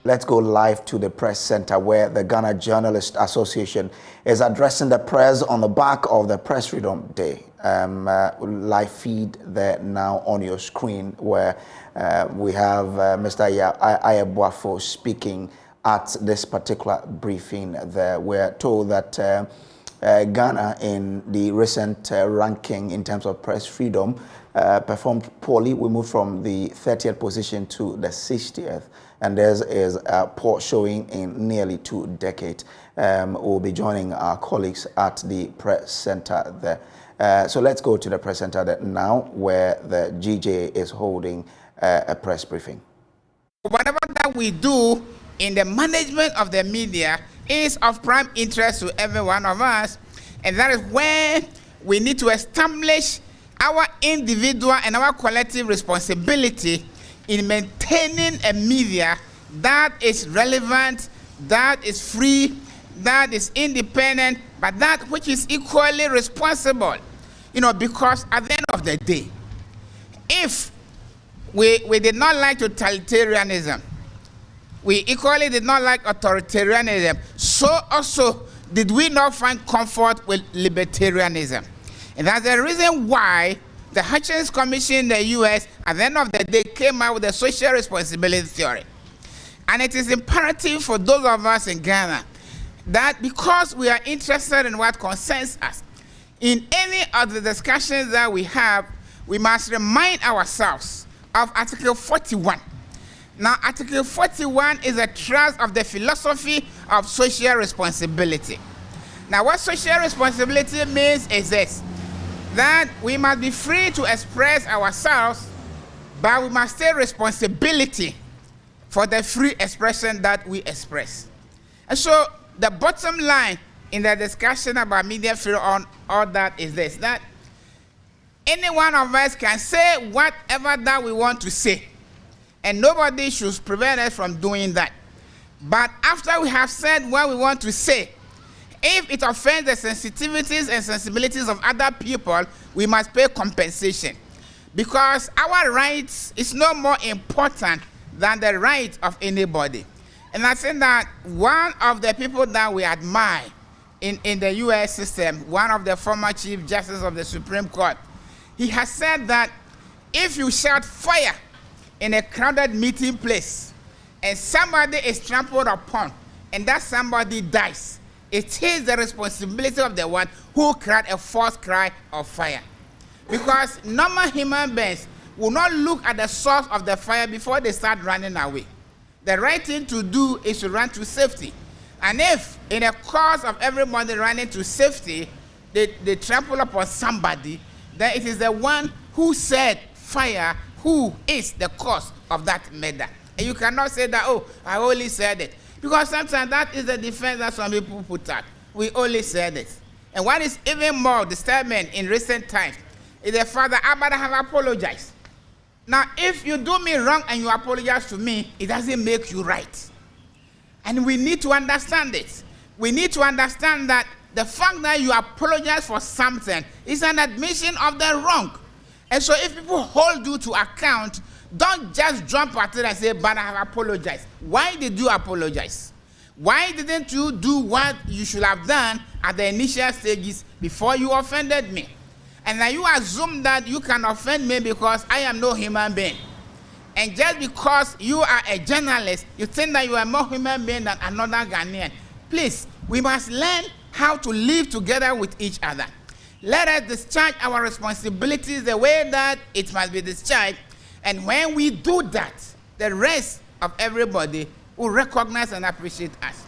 Let's go live to the press center where the Ghana Journalists Association is addressing the press on the back of the Press Freedom Day. Live feed there now on your screen where we have Mr. Ayabuafo speaking at this particular briefing there. We're told that Ghana in the recent ranking in terms of press freedom performed poorly. We moved from the 30th position to the 60th. And there is a poor showing in nearly 2 decades. We'll be joining our colleagues at the press center there. So let's go to the press center there now, where the GJ is holding a press briefing. Whatever that we do in the management of the media is of prime interest to every one of us, and that is where we need to establish our individual and our collective responsibility in maintaining a media that is relevant, that is free, that is independent, but that which is equally responsible. You know, because at the end of the day, if we did not like totalitarianism, we equally did not like authoritarianism, so also did we not find comfort with libertarianism. And that's the reason why the Hutchins Commission in the US, at the end of the day, came out with a social responsibility theory. And it is imperative for those of us in Ghana that because we are interested in what concerns us, in any of the discussions that we have, we must remind ourselves of Article 41. Now, Article 41 is a thrust of the philosophy of social responsibility. Now, what social responsibility means is this: that we must be free to express ourselves, but we must take responsibility for the free expression that we express. And so the bottom line in the discussion about media freedom on all that is this: that any one of us can say whatever that we want to say, and nobody should prevent us from doing that. But after we have said what we want to say, if it offends the sensitivities and sensibilities of other people, we must pay compensation. Because our rights is no more important than the right of anybody. And I think that one of the people that we admire in the US system, one of the former Chief Justice of the Supreme Court, he has said that if you shout fire in a crowded meeting place and somebody is trampled upon and that somebody dies, it is the responsibility of the one who cried a false cry of fire. Because normal human beings will not look at the source of the fire before they start running away. The right thing to do is to run to safety. And if in the course of everybody running to safety, they trample upon somebody, then it is the one who said fire who is the cause of that murder. And you cannot say that, oh, I only said it. Because sometimes that is the defense that some people put out. We only said it. And what is even more disturbing in recent times is the fact that I better have apologized. Now, if you do me wrong and you apologize to me, it doesn't make you right. And we need to understand it. We need to understand that the fact that you apologize for something is an admission of the wrong. And so if people hold you to account, don't just jump at it and say, but I have apologized. Why did you apologize? Why didn't you do what you should have done at the initial stages before you offended me? And now you assume that you can offend me because I am no human being. And just because you are a journalist, you think that you are more human being than another Ghanaian. Please, we must learn how to live together with each other. Let us discharge our responsibilities the way that it must be discharged. And when we do that, the rest of everybody will recognize and appreciate us.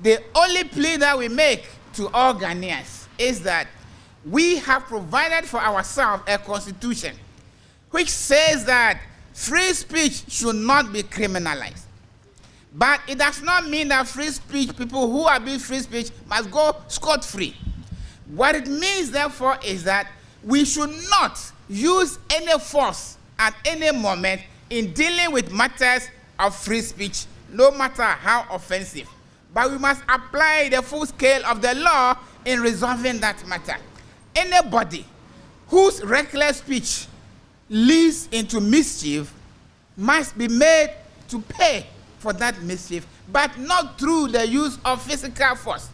The only plea that we make to all Ghanaians is that we have provided for ourselves a constitution which says that free speech should not be criminalized. But it does not mean that free speech, people who are being free speech, must go scot-free. What it means, therefore, is that we should not use any force at any moment in dealing with matters of free speech, no matter how offensive. But we must apply the full scale of the law in resolving that matter. Anybody whose reckless speech leads into mischief must be made to pay for that mischief, but not through the use of physical force,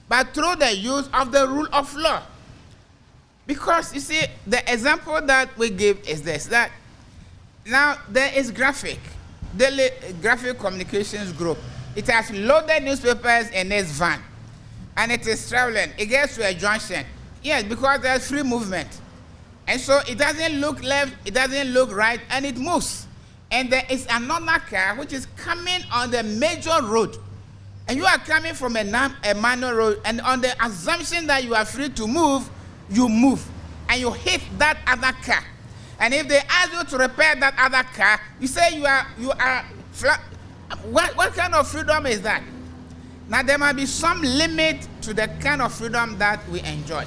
but through the use of the rule of law. Because you see, the example that we give is this, that now there is daily graphic communications group. It has loaded newspapers in its van, and it is traveling. It gets to a junction. Yes, because there's free movement. And so it doesn't look left, it doesn't look right, and it moves. And there is another car which is coming on the major road. And you are coming from a minor road, and on the assumption that you are free to move, you move. And you hit that other car. And if they ask you to repair that other car, you say you are flat. What kind of freedom is that? Now there might be some limit to the kind of freedom that we enjoy.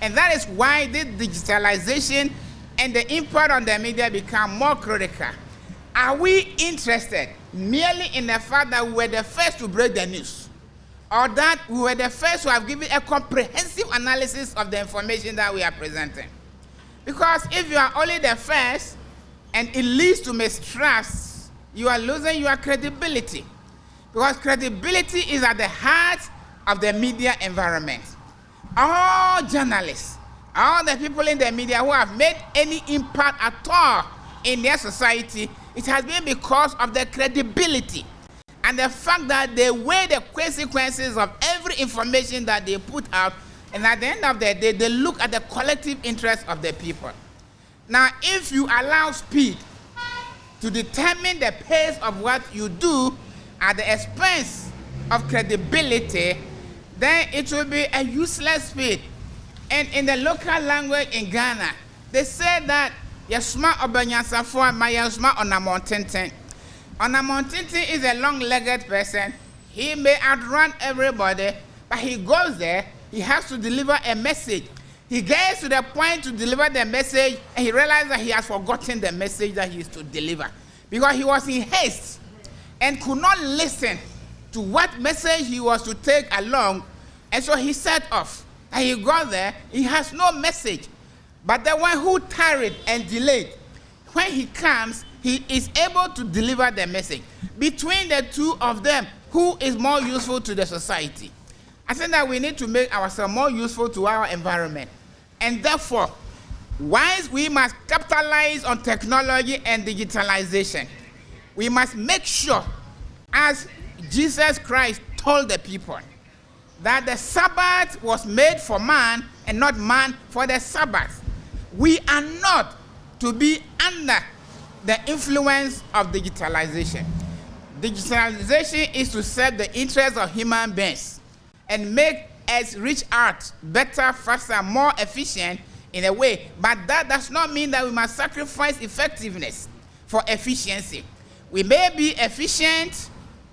And that is why this digitalization and the impact on the media become more critical. Are we interested merely in the fact that we were the first to break the news, or that we were the first to have given a comprehensive analysis of the information that we are presenting? Because if you are only the first and it leads to mistrust, you are losing your credibility. Because credibility is at the heart of the media environment. All journalists, all the people in the media who have made any impact at all in their society, it has been because of their credibility and the fact that they weigh the consequences of every information that they put out, and at the end of the day, they look at the collective interest of the people. Now, if you allow speed to determine the pace of what you do at the expense of credibility, then it will be a useless speed. And in the local language in Ghana, they say that Yasma Obanyasafo Mayasma Onamontenten. Onamontenten is a long-legged person. He may outrun everybody, but he goes there, he has to deliver a message. He gets to the point to deliver the message, and he realizes that he has forgotten the message that he is to deliver, because he was in haste and could not listen to what message he was to take along, and so he set off. And he got there, he has no message. But the one who tarried and delayed, when he comes, he is able to deliver the message. Between the two of them, who is more useful to the society? I think that we need to make ourselves more useful to our environment. And therefore, whilst we must capitalize on technology and digitalization, we must make sure, as Jesus Christ told the people, that the Sabbath was made for man and not man for the Sabbath. We are not to be under the influence of digitalization. Digitalization is to serve the interests of human beings and make us reach out better, faster, more efficient in a way. But that does not mean that we must sacrifice effectiveness for efficiency. We may be efficient,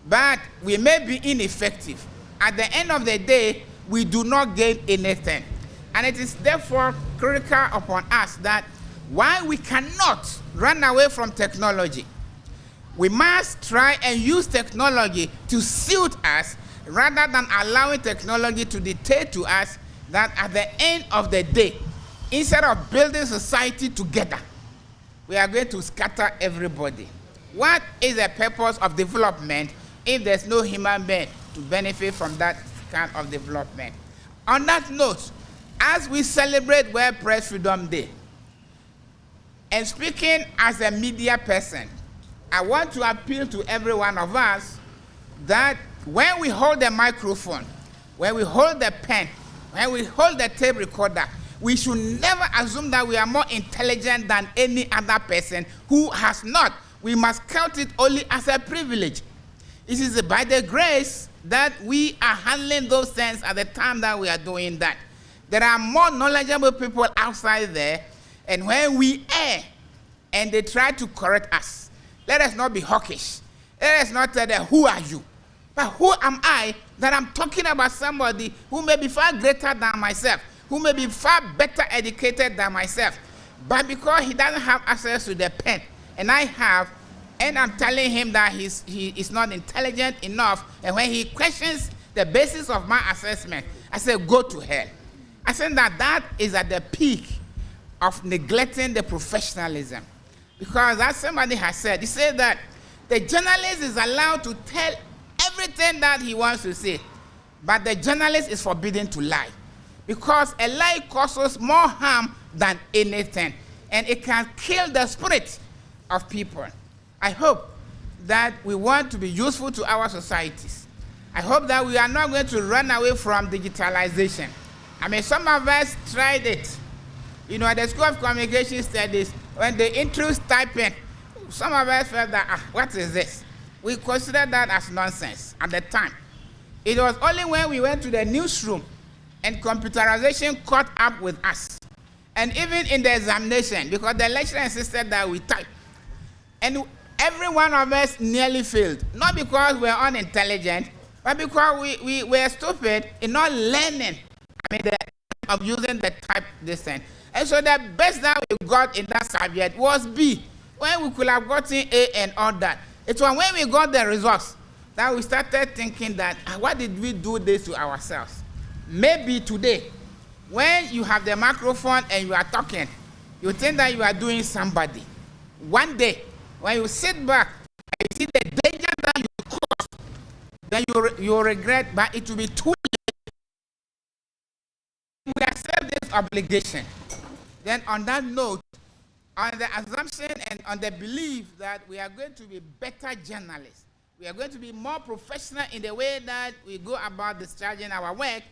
but we may be ineffective. At the end of the day, we do not gain anything. And it is therefore critical upon us that while we cannot run away from technology, we must try and use technology to suit us rather than allowing technology to dictate to us that at the end of the day, instead of building society together, we are going to scatter everybody. What is the purpose of development if there's no human being to benefit from that kind of development? On that note, as we celebrate World Press Freedom Day, and speaking as a media person, I want to appeal to every one of us that when we hold the microphone, when we hold the pen, when we hold the tape recorder, we should never assume that we are more intelligent than any other person who has not. We must count it only as a privilege. It is by the grace that we are handling those things at the time that we are doing that. There are more knowledgeable people outside there, and when we err and they try to correct us, let us not be hawkish. Let us not tell them, who are you? But who am I that I'm talking about somebody who may be far greater than myself, who may be far better educated than myself, but because he doesn't have access to the pen, and I have, and I'm telling him that he is not intelligent enough, and when he questions the basis of my assessment, I say, go to hell. I think that that is at the peak of neglecting the professionalism. Because as somebody has said, he said that The journalist is allowed to tell everything that he wants to say, but the journalist is forbidden to lie, because a lie causes more harm than anything, and it can kill the spirit of people. I hope that we want to be useful to our societies. I hope that we are not going to run away from digitalization. I mean, some of us tried it. You know, at the School of Communication Studies, when they introduced typing, some of us felt that, what is this? We considered that as nonsense at the time. It was only when we went to the newsroom and computerization caught up with us. And even in the examination, because the lecturer insisted that we type. And every one of us nearly failed. Not because we are unintelligent, but because we were stupid in not learning, of using the type distance. And so the best that we got in that subject was B, when we could have gotten A and all that. It was when we got the results that we started thinking that, why did we do this to ourselves? Maybe today, when you have the microphone and you are talking, you think that you are doing somebody. One day, when you sit back and you see the danger that you caused, then you regret, but it will be too late. We accept this obligation. Then on that note, on the assumption and on the belief that we are going to be better journalists, we are going to be more professional in the way that we go about discharging our work,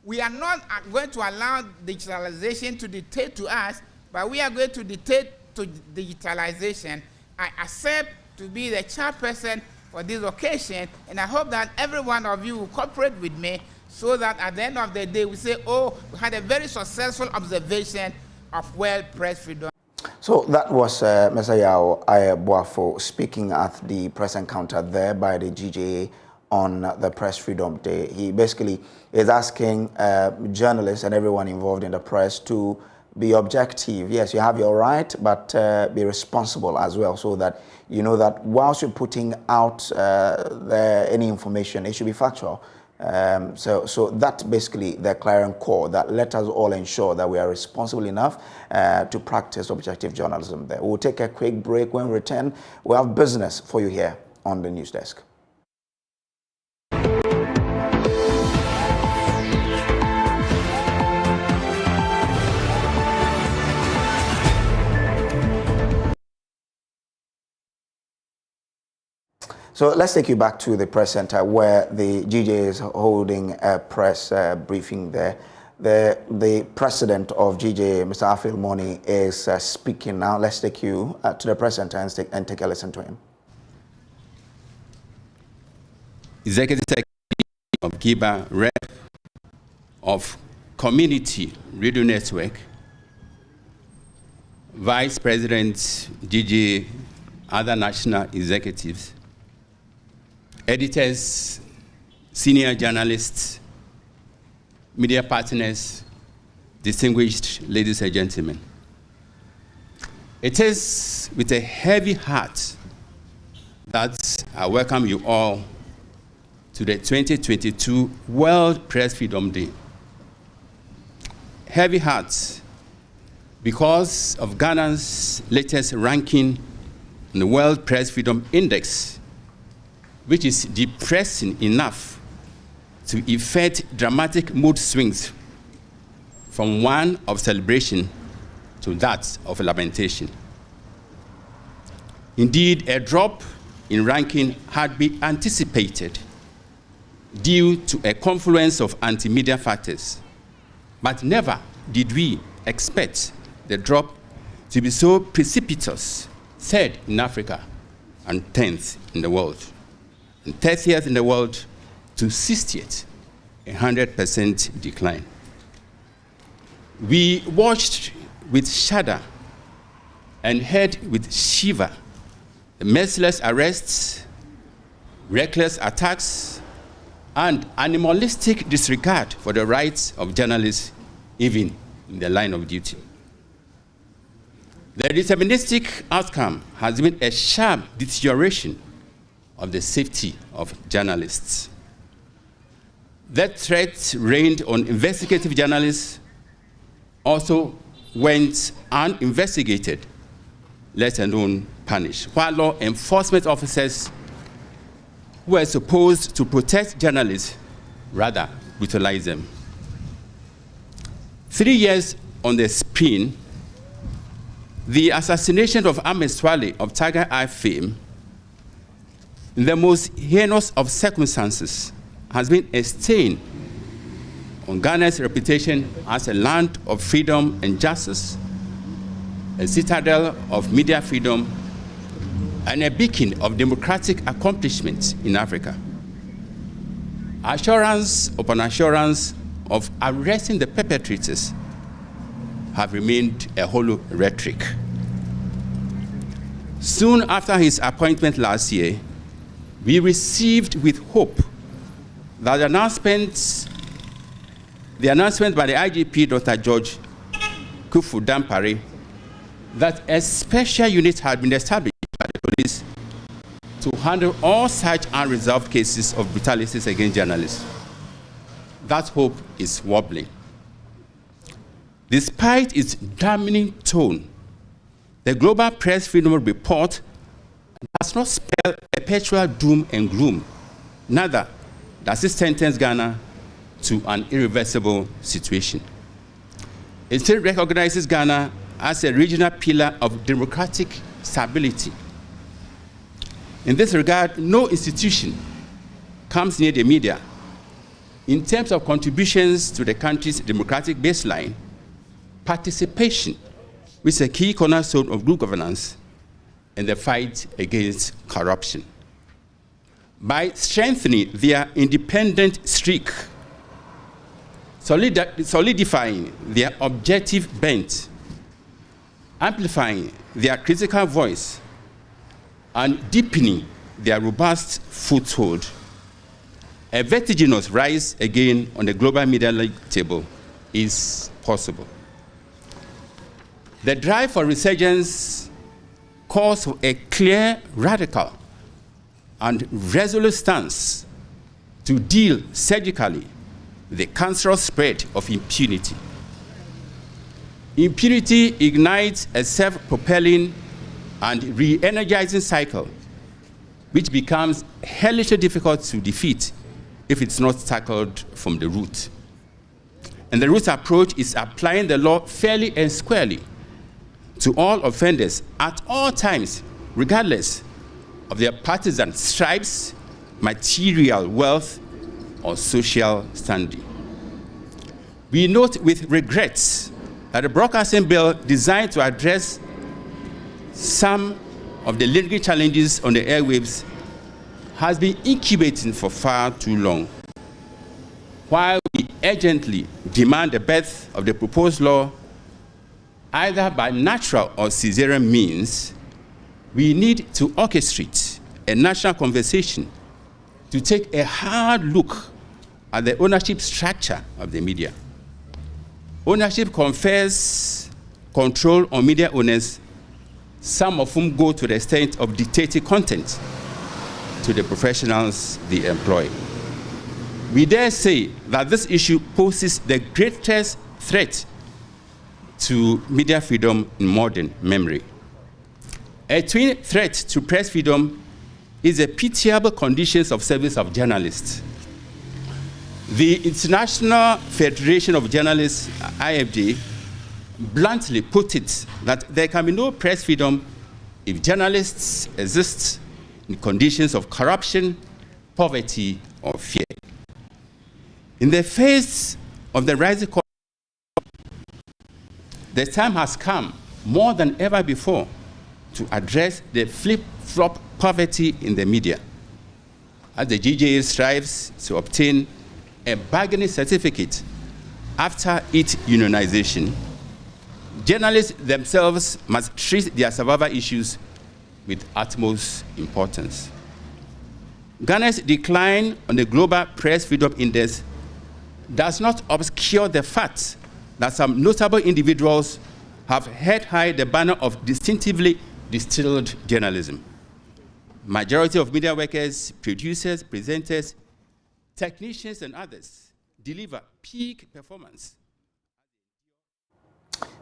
we are not going to allow digitalization to dictate to us, but we are going to dictate to digitalization. I accept to be the chairperson for this occasion, and I hope that every one of you will cooperate with me so that at the end of the day we say, oh, we had a very successful observation of world press freedom. So that was Mr. Yao Ayeboafo speaking at the press encounter there by the GJA on the Press Freedom Day. He basically is asking journalists and everyone involved in the press to be objective. Yes, you have your right, but be responsible as well, so that you know that whilst you're putting out any information, it should be factual. So that's basically the clarion call that let us all ensure that we are responsible enough to practice objective journalism there. We'll take a quick break. When we return, we'll have business for you here on the news desk. So let's take you back to the press center where the GJ is holding a press briefing there. The president of GJ, Mr. Afil Moni, is speaking now. Let's take you to the press center and take a listen to him. Executive Secretary of GIBA, Rep of Community Radio Network, Vice President GJ, other national executives, editors, senior journalists, media partners, distinguished ladies and gentlemen. It is with a heavy heart that I welcome you all to the 2022 World Press Freedom Day. Heavy heart because of Ghana's latest ranking in the World Press Freedom Index, which is depressing enough to effect dramatic mood swings from one of celebration to that of lamentation. Indeed, a drop in ranking had been anticipated due to a confluence of anti-media factors, but never did we expect the drop to be so precipitous, third in Africa and 10th in the world. 30th in the world to 60th, 100% decline. We watched with shudder and heard with shiver the merciless arrests, reckless attacks, and animalistic disregard for the rights of journalists, even in the line of duty. The deterministic outcome has been a sharp deterioration of the safety of journalists. That threat reigned on investigative journalists also went uninvestigated, let alone punished, while law enforcement officers who were supposed to protect journalists rather brutalize them. 3 years on the spin, the assassination of Ahmed Swale of Tiger Eye fame, in the most heinous of circumstances, has been a stain on Ghana's reputation as a land of freedom and justice, a citadel of media freedom, and a beacon of democratic accomplishments in Africa. Assurance upon assurance of arresting the perpetrators have remained a hollow rhetoric. Soon after his appointment last year, we received with hope that the announcement by the IGP, Dr. George Kufu Dampare, that a special unit had been established by the police to handle all such unresolved cases of brutalities against journalists. That hope is wobbling. Despite its damning tone, the Global Press Freedom Report does not spell perpetual doom and gloom. Neither does it sentence Ghana to an irreversible situation. It still recognizes Ghana as a regional pillar of democratic stability. In this regard, no institution comes near the media in terms of contributions to the country's democratic baseline, participation, which is a key cornerstone of good governance, and the fight against corruption. By strengthening their independent streak, solidifying their objective bent, amplifying their critical voice, and deepening their robust foothold, a vertiginous rise again on the global media league table is possible. The drive for resurgence calls for a clear, radical, and resolute stance to deal surgically with the cancerous spread of impunity. Impunity ignites a self-propelling and re-energizing cycle, which becomes hellishly difficult to defeat if it's not tackled from the root. And the root approach is applying the law fairly and squarely to all offenders at all times, regardless of their partisan stripes, material wealth, or social standing. We note with regret that the broadcasting bill designed to address some of the lingering challenges on the airwaves has been incubating for far too long. While we urgently demand the birth of the proposed law, either by natural or cesarean means, we need to orchestrate a national conversation to take a hard look at the ownership structure of the media. Ownership confers control on media owners, some of whom go to the extent of dictating content to the professionals they employ. We dare say that this issue poses the greatest threat to media freedom in modern memory. A twin threat to press freedom is the pitiable conditions of service of journalists. The International Federation of Journalists, IFJ, bluntly put it that there can be no press freedom if journalists exist in conditions of corruption, poverty, or fear. In the face of the rising corruption, the time has come more than ever before to address the flip-flop poverty in the media. As the GJA strives to obtain a bargaining certificate after its unionization, journalists themselves must treat their survival issues with utmost importance. Ghana's decline on the Global Press Freedom Index does not obscure the fact that some notable individuals have held high the banner of distinctively distilled journalism. Majority of media workers, producers, presenters, technicians, and others deliver peak performance.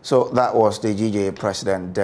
So that was the GJA president.